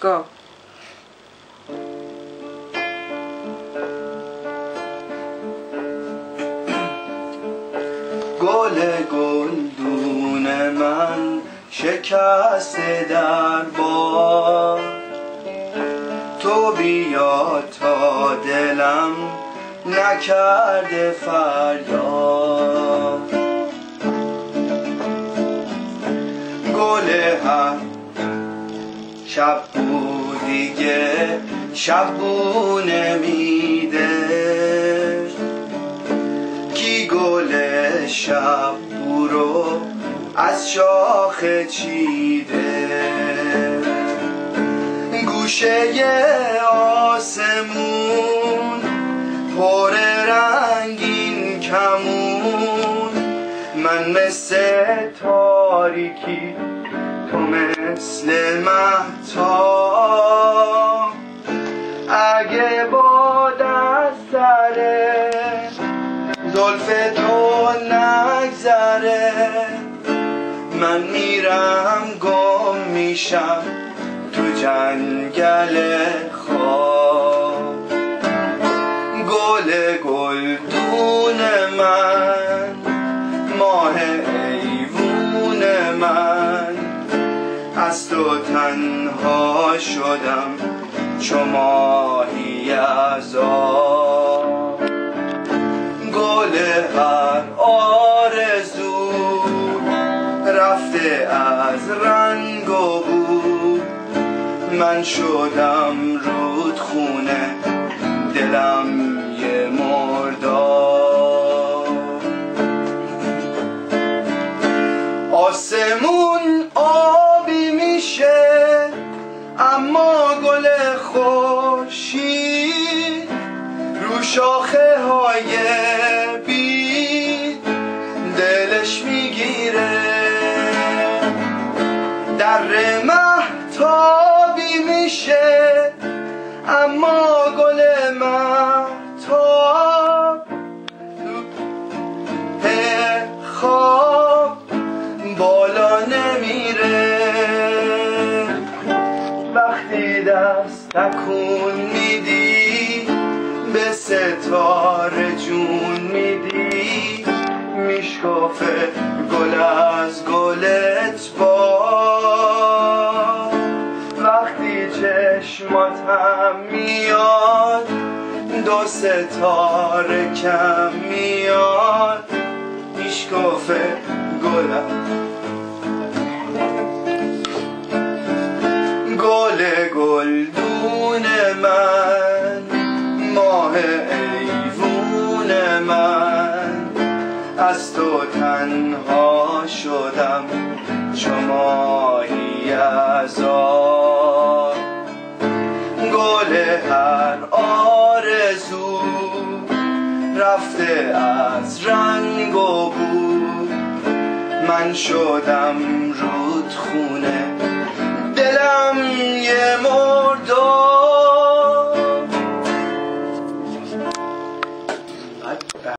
دانشگاه. گل گلدون من شکسته در باد، تو بیا تا دلم نکرده فریاد. گل هر شب بود دیگه شب بو نمیده، کی گل شب بو رو از شاخه چیده. گوشه آسمون پر رنگین کمون، من مثل تاریکی تو مثل مهتاب. اگه باد از سر زلف تو نگذره، من میرم گم میشم تو جنگل خواب. گل گلدون من، ماه ایوون من، از تو تنها شدم چو ماهی از آب. گل هر آرزو رفته از رنگ و بو، من شدم رودخونه دلم یه مرداب. آسمون آبی میشه اما گل خورشید رو شاخه های بید دلش میگیره. در مهتابی میشه اما گل مهتاب خواب بالا نمیره. وقتی دست تکون میدی به ستاره جون میدی، میشکافه گل از گلت باد. وقتی چشماتم میاد دو ستاره کم میاد، میشکافه گلم. گل گلدون من، ماه ایوون من، از تو تنها شدم چو ماهی از آب. گل هر آرزو رفته از رنگ و بو، من شدم رو